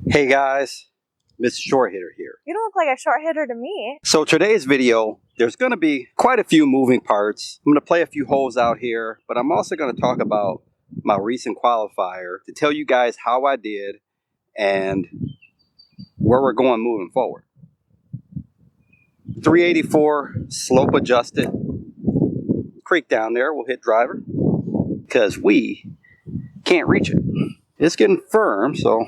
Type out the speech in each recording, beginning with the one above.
Hey guys, Mr. Short Hitter here. You don't look like a short hitter to me. So today's video, there's going to be quite a few moving parts. I'm going to play a few holes out here, but I'm also going to talk about my recent qualifier to tell you guys how I did and where we're going moving forward. 384 slope adjusted creek down there. We'll hit driver because we can't reach it. It's getting firm, so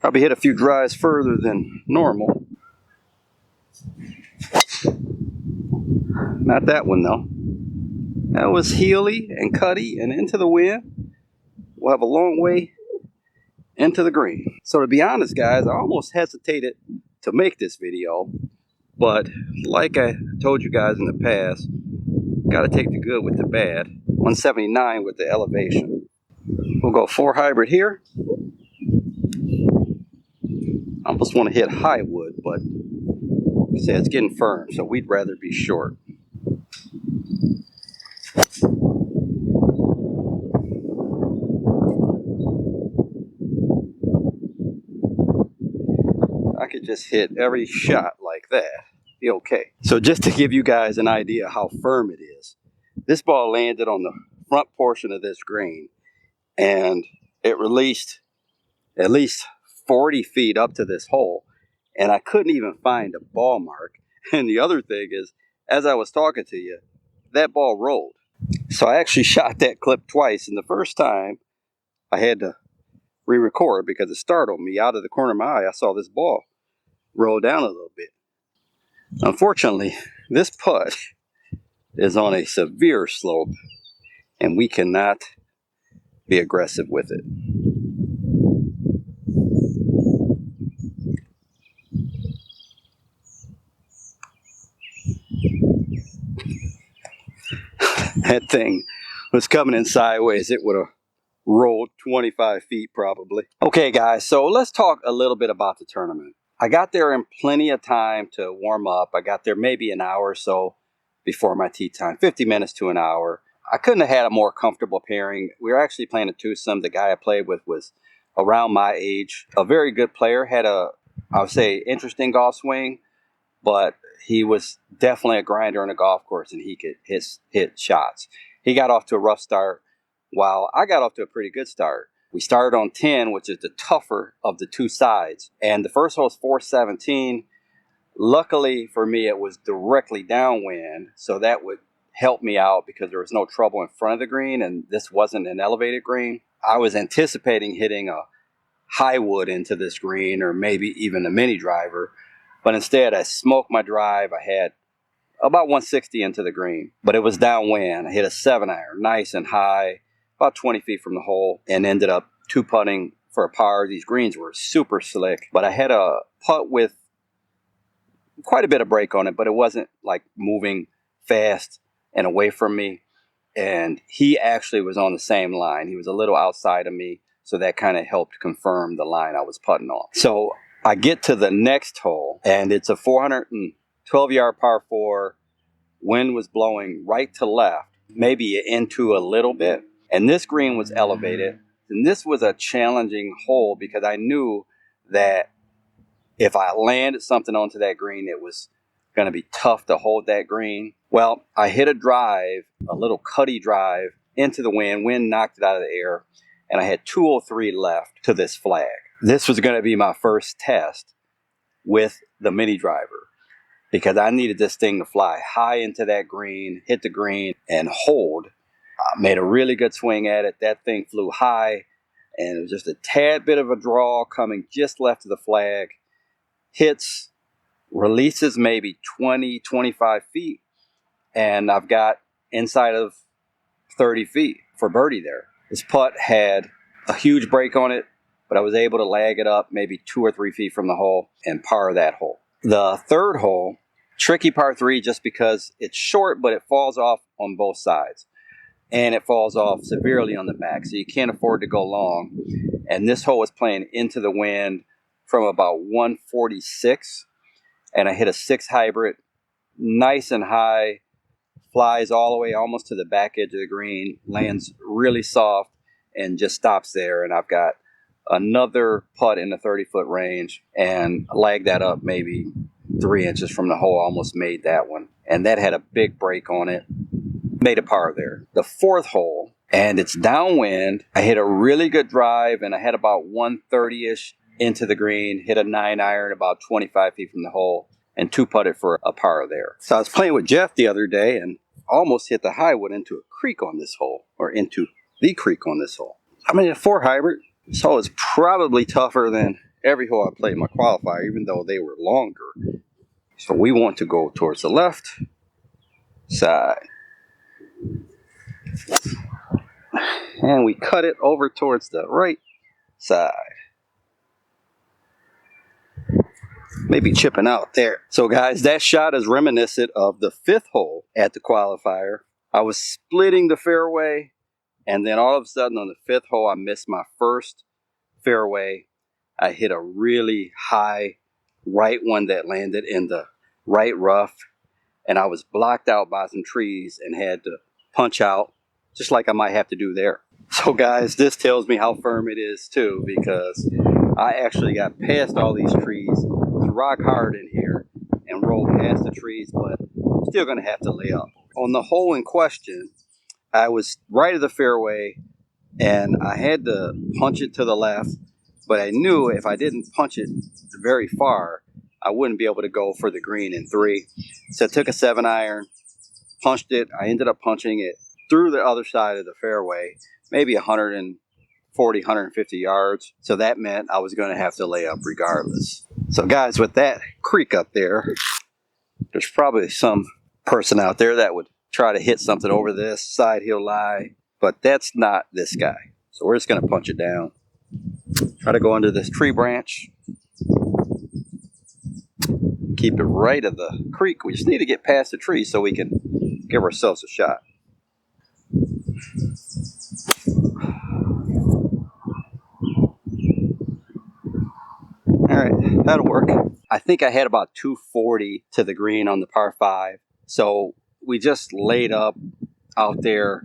probably hit a few drives further than normal. Not that one though. That was heely and cutty and into the wind. We'll have a long way into the green. So to be honest guys, I almost hesitated to make this video, but like I told you guys in the past, got to take the good with the bad. 179 with the elevation. We'll go 4 hybrid here. I almost want to hit high wood, but like I said, it's getting firm, so we'd rather be short. I could just hit every shot like that. Be okay. So just to give you guys an idea how firm it is, this ball landed on the front portion of this green and it released at least 40 feet up to this hole, and I couldn't even find a ball mark. And the other thing is, as I was talking to you, that ball rolled. So I actually shot that clip twice, and the first time I had to re-record because it startled me. Out of the corner of my eye, I saw this ball roll down a little bit. Unfortunately, this putt is on a severe slope, and we cannot be aggressive with it. That thing was coming in sideways. It would have rolled 25 feet probably. Okay guys, so let's talk a little bit about the tournament. I got there in plenty of time to warm up. I got there maybe an hour or so before my tee time, 50 minutes to an hour. I couldn't have had a more comfortable pairing. We were actually playing a twosome. The guy I played with was around my age, a very good player, had a, I would say, interesting golf swing, but he was definitely a grinder on a golf course, and he could hit shots. He got off to a rough start, while I got off to a pretty good start. We started on 10, which is the tougher of the two sides, and the first hole was 417. Luckily for me, it was directly downwind, so that would help me out because there was no trouble in front of the green, and this wasn't an elevated green. I was anticipating hitting a high wood into this green, or maybe even a mini driver, but instead I smoked my drive. I had about 160 into the green, but it was downwind. I hit a 7-iron, nice and high, about 20 feet from the hole, and ended up 2-putting for a par. These greens were super slick, but I had a putt with quite a bit of break on it, but it wasn't like moving fast and away from me. And he actually was on the same line. He was a little outside of me, so that kind of helped confirm the line I was putting on. So I get to the next hole, and it's a 412-yard par 4. Wind was blowing right to left, maybe into a little bit. And this green was elevated. And this was a challenging hole because I knew that if I landed something onto that green, it was going to be tough to hold that green. Well, I hit a drive, a little cutty drive, into the wind. Wind knocked it out of the air, and I had 203 left to this flag. This was going to be my first test with the mini driver because I needed this thing to fly high into that green, hit the green, and hold. I made a really good swing at it. That thing flew high, and it was just a tad bit of a draw coming just left of the flag. Hits, releases maybe 20, 25 feet, and I've got inside of 30 feet for birdie there. This putt had a huge break on it, but I was able to lag it up maybe 2 or 3 feet from the hole and par that hole. The third hole, tricky par 3 just because it's short, but it falls off on both sides. And it falls off severely on the back, so you can't afford to go long. And this hole was playing into the wind from about 146, and I hit a 6 hybrid, nice and high, flies all the way almost to the back edge of the green, lands really soft, and just stops there. And I've got another putt in the 30-foot range and lagged that up maybe 3 inches from the hole. Almost made that one. And that had a big break on it. Made a par there. The 4th hole, and it's downwind. I hit a really good drive, and I had about 130-ish into the green. Hit a 9-iron about 25 feet from the hole, and 2-putted for a par there. So I was playing with Jeff the other day, and almost hit the high wood into a creek on this hole, or into the creek on this hole. I'm in a 4 hybrid, so it's probably tougher than every hole I played in my qualifier, even though they were longer. So we want to go towards the left side. And we cut it over towards the right side. Maybe chipping out there. So guys, that shot is reminiscent of the 5th hole at the qualifier. I was splitting the fairway, and then all of a sudden on the 5th hole, I missed my first fairway. I hit a really high right one that landed in the right rough, and I was blocked out by some trees and had to punch out, just like I might have to do there. So guys, this tells me how firm it is too, because I actually got past all these trees. It's rock hard in here and rolled past the trees, but I'm still gonna have to lay up. On the hole in question, I was right of the fairway and I had to punch it to the left, but I knew if I didn't punch it very far, I wouldn't be able to go for the green in 3. So I took a 7-iron, punched it. I ended up punching it through the other side of the fairway, maybe 140, 150 yards. So that meant I was going to have to lay up regardless. So guys, with that creek up there, there's probably some person out there that would try to hit something over this side he'll lie, but that's not this guy. So we're just going to punch it down. Try to go under this tree branch. Keep it right of the creek. We just need to get past the tree so we can give ourselves a shot. All right, that'll work. I think I had about 240 to the green on the par 5. So we just laid up out there,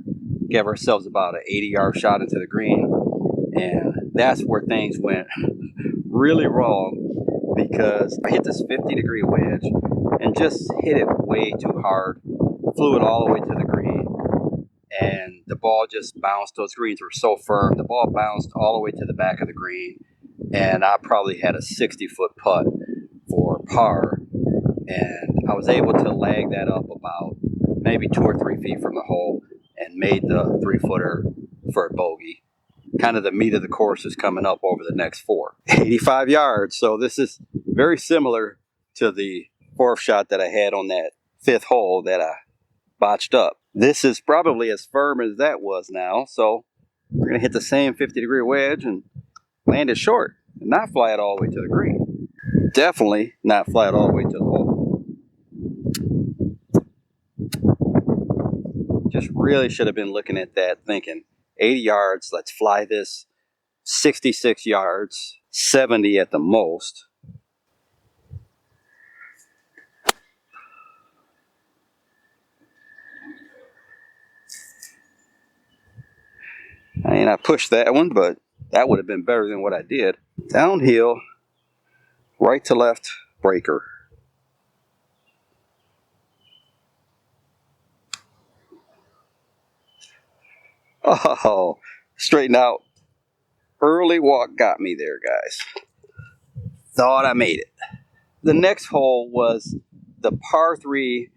gave ourselves about an 80-yard shot into the green. And that's where things went really wrong, because I hit this 50-degree wedge and just hit it way too hard. Flew it all the way to the green, and the ball just bounced. Those greens were so firm. The ball bounced all the way to the back of the green, and I probably had a 60-foot putt for par, and I was able to lag that up about maybe 2 or 3 feet from the hole and made the 3-footer for a bogey. Kind of the meat of the course is coming up over the next 4. 85 yards. So this is very similar to the 4th shot that I had on that 5th hole that I botched up. This is probably as firm as that was now. So we're going to hit the same 50-degree wedge and land it short and not fly it all the way to the green. Definitely not fly it all the way to the hole. Just really should have been looking at that thinking, 80 yards, let's fly this 66 yards, 70 at the most. I mean, I pushed that one, but that would have been better than what I did. Downhill, right to left breaker. Oh, straighten out. Early walk got me there, guys. Thought I made it. The next hole was the par 3.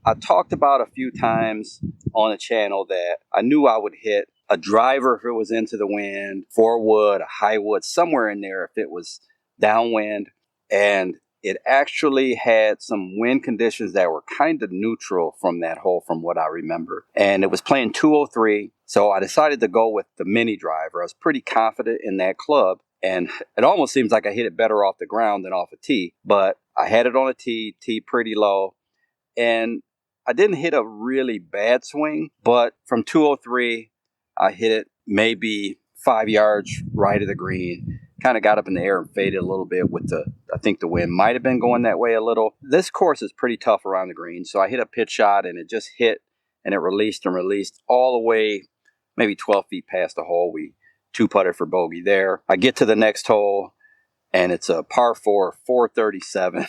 I talked about a few times on the channel that I knew I would hit a driver if it was into the wind, 4 wood, a high wood, somewhere in there if it was downwind. And it actually had some wind conditions that were kind of neutral from that hole from what I remember. And it was playing 203. So I decided to go with the mini driver. I was pretty confident in that club. And it almost seems like I hit it better off the ground than off a tee. But I had it on a tee pretty low. And I didn't hit a really bad swing. But from 203, I hit it maybe 5 yards right of the green. Kind of got up in the air and faded a little bit with I think the wind might have been going that way a little. This course is pretty tough around the green. So I hit a pitch shot and it just hit and it released and released all the way maybe 12 feet past the hole. We two putted for bogey there. I get to the next hole, and it's a par 4, 437.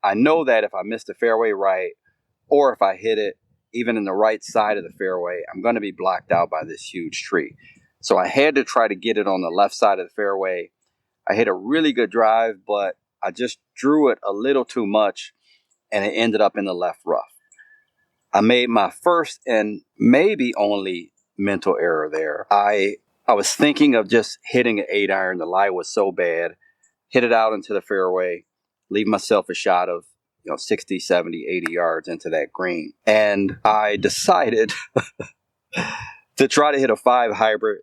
I know that if I miss the fairway right, or if I hit it even in the right side of the fairway, I'm going to be blocked out by this huge tree. So I had to try to get it on the left side of the fairway. I hit a really good drive, but I just drew it a little too much, and it ended up in the left rough. I made my first and maybe only mental error there. I was thinking of just hitting an 8-iron. The lie was so bad. Hit it out into the fairway, leave myself a shot of 60, 70, 80 yards into that green. And I decided to try to hit a 5 hybrid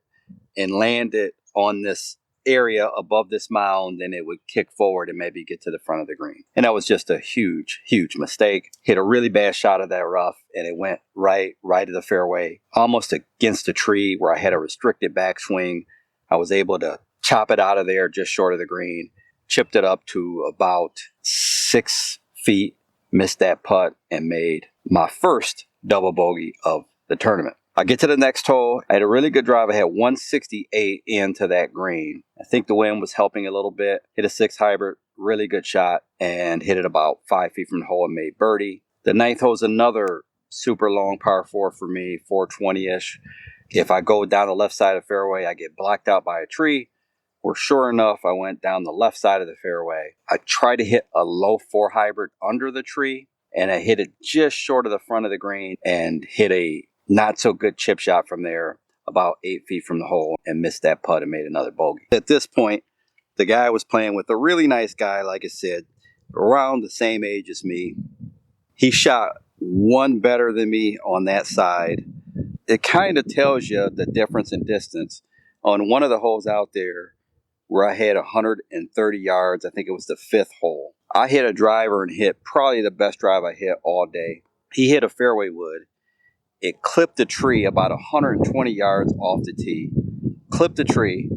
and land it on this area above this mound, and it would kick forward and maybe get to the front of the green. And that was just a huge, huge mistake. Hit a really bad shot of that rough, and it went right to the fairway, almost against a tree where I had a restricted backswing. I was able to chop it out of there just short of the green, chipped it up to about 6 feet, missed that putt, and made my first double bogey of the tournament. I get to the next hole. I had a really good drive. I had 168 into that green. I think the wind was helping a little bit. Hit a 6 hybrid, really good shot, and hit it about 5 feet from the hole and made birdie. The ninth hole is another super long par 4 for me, 420-ish. If I go down the left side of the fairway, I get blocked out by a tree. Well, sure enough, I went down the left side of the fairway. I tried to hit a low 4 hybrid under the tree, and I hit it just short of the front of the green and hit a not so good chip shot from there, about 8 feet from the hole, and missed that putt and made another bogey. At this point, the guy I was playing with, a really nice guy, like I said, around the same age as me. He shot one better than me on that side. It kind of tells you the difference in distance. On one of the holes out there, where I had 130 yards, I think it was the 5th hole, I hit a driver and hit probably the best drive I hit all day. He hit a fairway wood. It clipped the tree about 120 yards off the tee. Clipped the tree,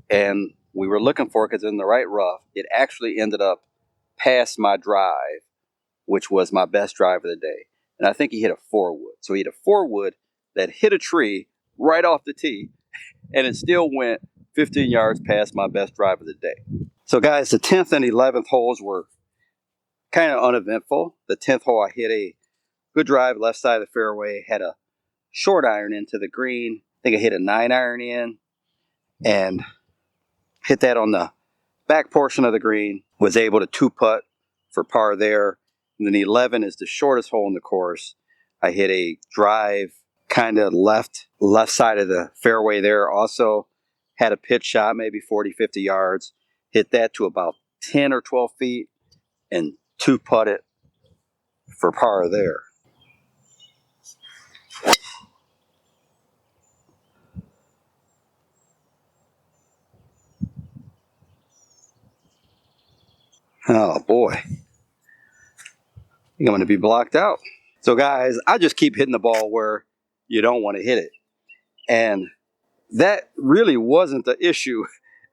and we were looking for it because it's in the right rough. It actually ended up past my drive, which was my best drive of the day. And I think he hit a 4-wood. So he hit a 4-wood that hit a tree right off the tee, and it still went 15 yards past my best drive of the day. So guys, the 10th and 11th holes were kind of uneventful. The 10th hole, I hit a good drive left side of the fairway, had a short iron into the green. I think I hit a 9-iron in and hit that on the back portion of the green. Was able to 2-putt for par there. And then 11 is the shortest hole in the course. I hit a drive kind of left side of the fairway there. Also had a pitch shot, maybe 40, 50 yards. Hit that to about 10 or 12 feet and 2-putt it for par there. Oh boy, I think I'm going to be blocked out. So guys, I just keep hitting the ball where you don't want to hit it. And that really wasn't the issue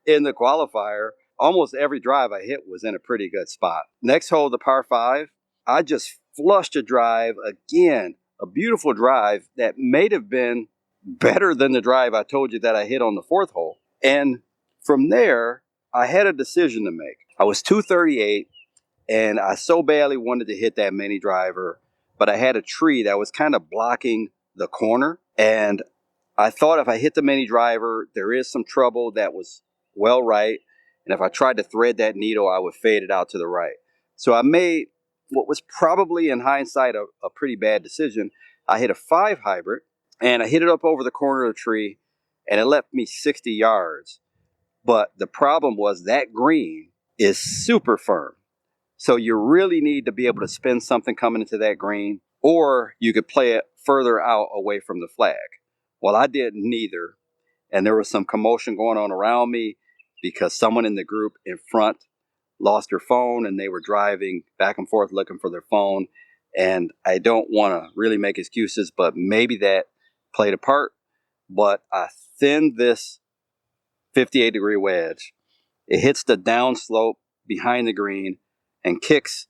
in the qualifier. Almost every drive I hit was in a pretty good spot. Next hole, the par 5, I just flushed a drive again, a beautiful drive that may have been better than the drive I told you that I hit on the 4th hole. And from there, I had a decision to make. I was 238, and I so badly wanted to hit that mini driver, but I had a tree that was kind of blocking the corner, and I thought if I hit the mini driver, there is some trouble that was well right, and if I tried to thread that needle, I would fade it out to the right. So I made what was probably, in hindsight, a pretty bad decision. I hit a 5 hybrid, and I hit it up over the corner of the tree, and it left me 60 yards. But the problem was that green is super firm. So you really need to be able to spin something coming into that green, or you could play it further out away from the flag. Well, I did neither, and there was some commotion going on around me because someone in the group in front lost their phone, and they were driving back and forth looking for their phone. And I don't want to really make excuses, but maybe that played a part. But I thinned this 58-degree wedge. It hits the downslope behind the green and kicks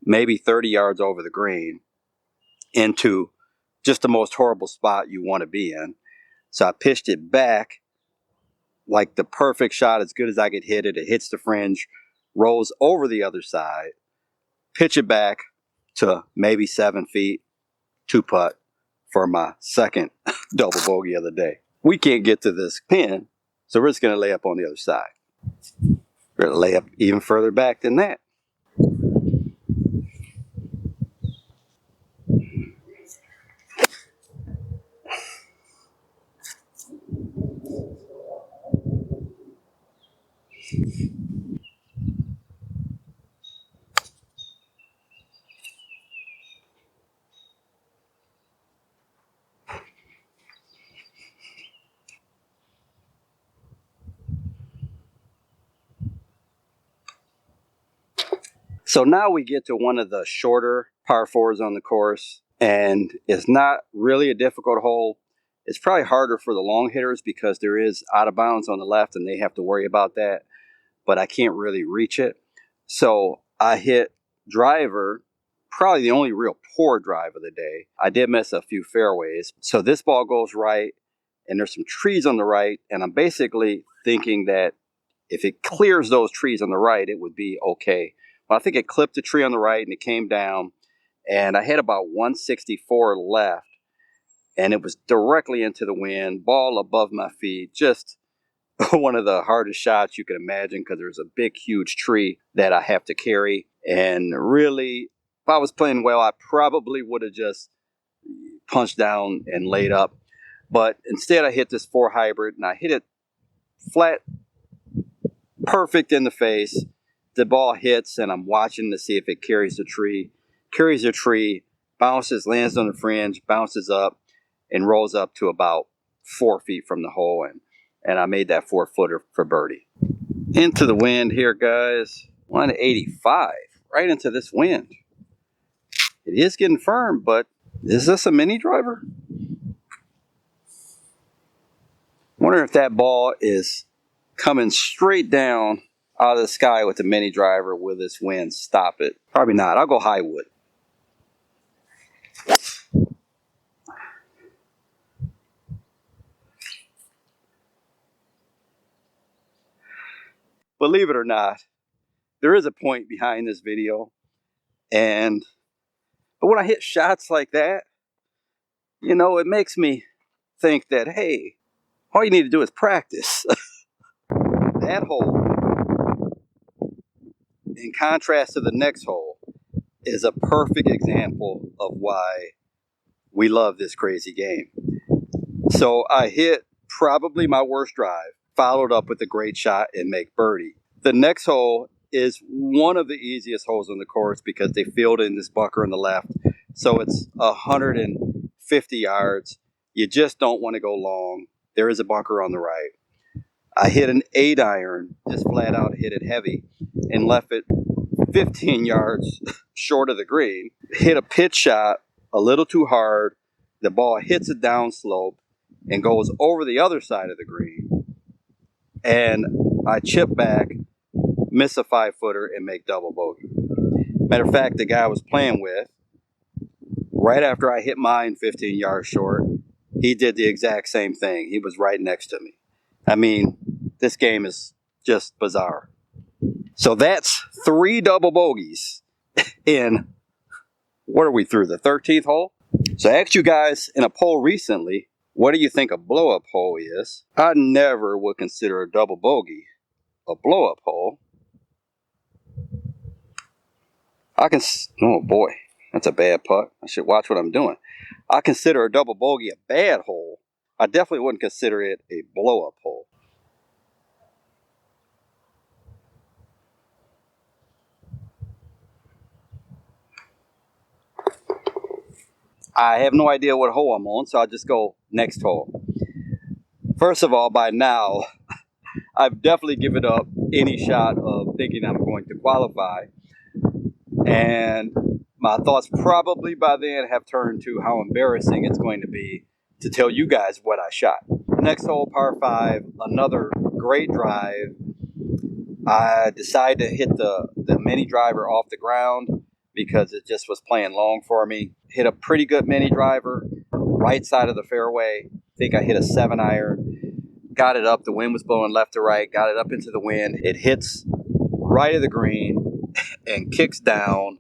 maybe 30 yards over the green into just the most horrible spot you want to be in. So I pitched it back like the perfect shot, as good as I could hit it. It hits the fringe, rolls over the other side, pitch it back to maybe 7 feet, 2-putt for my second double bogey of the day. We can't get to this pin, so we're just going to lay up on the other side. We're going to lay up even further back than that. So now we get to one of the shorter par 4s on the course, and it's not really a difficult hole. It's probably harder for the long hitters because there is out of bounds on the left and they have to worry about that, but I can't really reach it. So I hit driver, probably the only real poor drive of the day. I did miss a few fairways. So this ball goes right, and there's some trees on the right, and I'm basically thinking that if it clears those trees on the right, it would be okay. Well, I think it clipped the tree on the right and it came down, and I had about 164 left, and it was directly into the wind, ball above my feet, just one of the hardest shots you can imagine because there's a big, huge tree that I have to carry. And really, if I was playing well, I probably would have just punched down and laid up. But instead, I hit this 4 hybrid, and I hit it flat, perfect in the face. The ball hits, and I'm watching to see if it carries the tree. Carries the tree, bounces, lands on the fringe, bounces up, and rolls up to about 4 feet from the hole. And I made that 4-footer for birdie. Into the wind here, guys. 185, right into this wind. It is getting firm, but is this a mini driver? Wonder if that ball is coming straight down out of the sky with the mini driver. Will this wind stop it? Probably not. I'll go high wood. Believe it or not, there is a point behind this video. But when I hit shots like that, you know, it makes me think that, hey, all you need to do is practice. That hole, in contrast to the next hole, is a perfect example of why we love this crazy game. So I hit probably my worst drive, followed up with a great shot and make birdie. The next hole is one of the easiest holes on the course because they filled in this bunker on the left. So it's 150 yards. You just don't want to go long. There is a bunker on the right. I hit an 8-iron, just flat out hit it heavy, and left it 15 yards short of the green. Hit a pitch shot a little too hard. The ball hits a downslope and goes over the other side of the green. And I chip back, miss a 5-footer, and make double bogey. Matter of fact, the guy I was playing with, right after I hit mine 15 yards short, he did the exact same thing. He was right next to me. I mean, this game is just bizarre. So that's 3 double bogeys in, what are we through, the 13th hole? So I asked you guys in a poll recently, what do you think a blow-up hole is? I never would consider a double bogey a blow-up hole. Oh boy, that's a bad putt. I should watch what I'm doing. I consider a double bogey a bad hole. I definitely wouldn't consider it a blow-up hole. I have no idea what hole I'm on, so I'll just go next hole. First of all, by now, I've definitely given up any shot of thinking I'm going to qualify. And my thoughts probably by then have turned to how embarrassing it's going to be to tell you guys what I shot. Next hole, par 5, another great drive. I decided to hit the mini driver off the ground because it just was playing long for me. Hit a pretty good mini driver, right side of the fairway. I think I hit a 7-iron. got it up. The wind was blowing left to right, got it up into the wind. It hits right of the green and kicks down,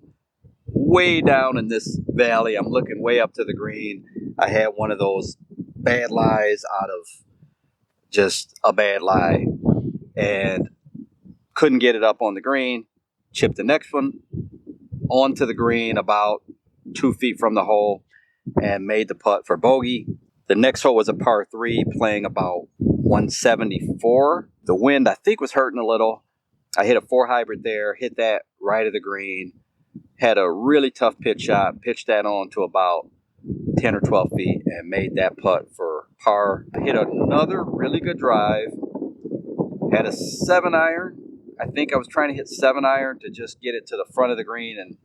way down in this valley. I'm looking way up to the green. I had one of those bad lies out of just a bad lie and couldn't get it up on the green. Chipped the next one onto the green about 2 feet from the hole and made the putt for bogey. The next hole was a par 3 playing about 174. The wind, I think, was hurting a little. I hit a 4 hybrid there, hit that right of the green. Had a really tough pitch shot, pitched that on to about 10 or 12 feet and made that putt for par. I hit another really good drive. Had a 7-iron. I think I was trying to hit 7-iron to just get it to the front of the green and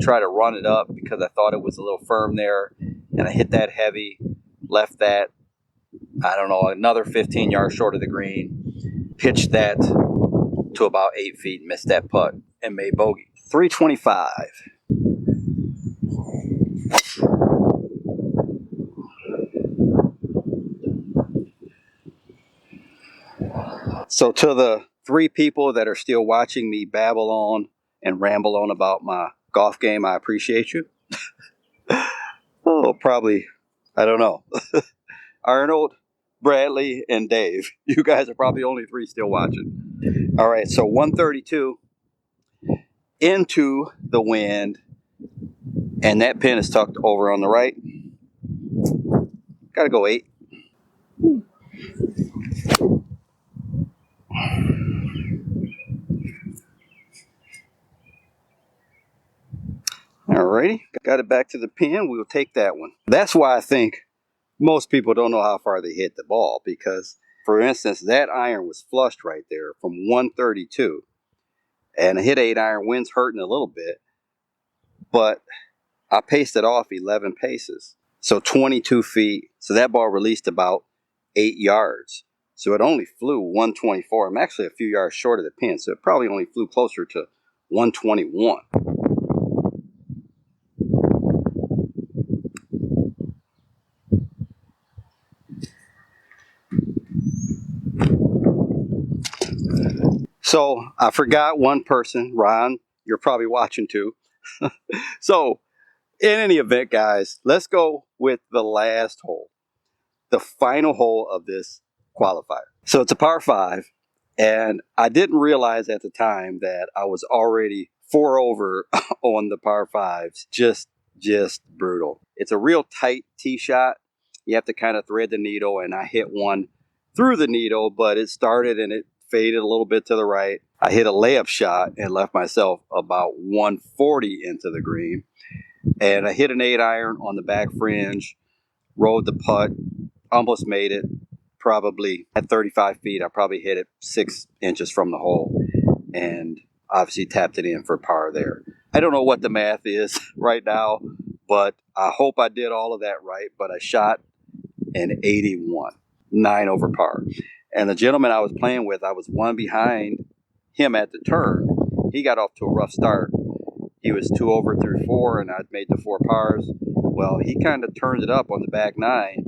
try to run it up because I thought it was a little firm there. And I hit that heavy, left that, I don't know, another 15 yards short of the green. Pitched that to about 8 feet, missed that putt, and made bogey. 325. So to the 3 people that are still watching me babble on and ramble on about my golf game, I appreciate you. Oh, probably, I don't know. Arnold, Bradley, and Dave. You guys are probably only 3 still watching. All right, so 132 into the wind, and that pin is tucked over on the right. Gotta go 8. Alrighty, got it back to the pin. We'll take that one. That's why I think most people don't know how far they hit the ball because, for instance, that iron was flushed right there from 132. And I hit 8-iron, wind's hurting a little bit, but I paced it off 11 paces. So 22 feet. So that ball released about 8 yards. So it only flew 124. I'm actually a few yards short of the pin, so it probably only flew closer to 121. So I forgot one person, Ron, you're probably watching too. So in any event, guys, let's go with the last hole, the final hole of this qualifier. So it's a par 5, and I didn't realize at the time that I was already 4 over on the par 5s. Just brutal. It's a real tight tee shot. You have to kind of thread the needle, and I hit one through the needle, but it started and it faded a little bit to the right. I hit a layup shot and left myself about 140 into the green. And I hit an 8-iron on the back fringe, rode the putt, almost made it. Probably at 35 feet, I probably hit it 6 inches from the hole and obviously tapped it in for par there. I don't know what the math is right now, but I hope I did all of that right. But I shot an 81, 9 over par. And the gentleman I was playing with, I was 1 behind him at the turn. He got off to a rough start. He was 2 over through 4, and I'd made the 4 pars. Well, he kind of turned it up on the back 9,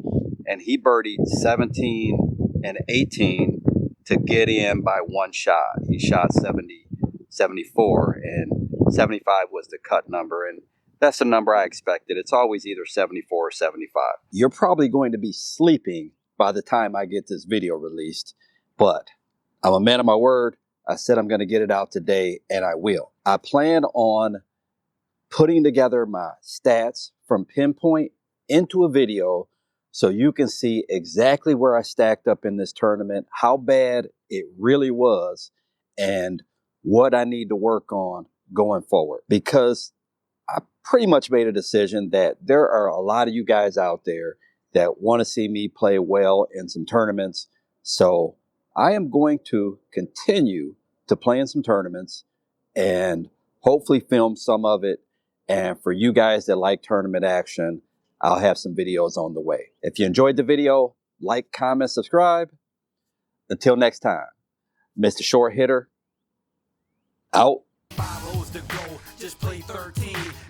and he birdied 17 and 18 to get in by 1 shot. He shot 70, 74, and 75 was the cut number, and that's the number I expected. It's always either 74 or 75. You're probably going to be sleeping by the time I get this video released, but I'm a man of my word. I said I'm going to get it out today, and I will. I plan on putting together my stats from pinpoint into a video so you can see exactly where I stacked up in this tournament, how bad it really was, and what I need to work on going forward. Because I pretty much made a decision that there are a lot of you guys out there that want to see me play well in some tournaments. So I am going to continue to play in some tournaments and hopefully film some of it. And for you guys that like tournament action, I'll have some videos on the way. If you enjoyed the video, like, comment, subscribe. Until next time, Mr. Short Hitter, out.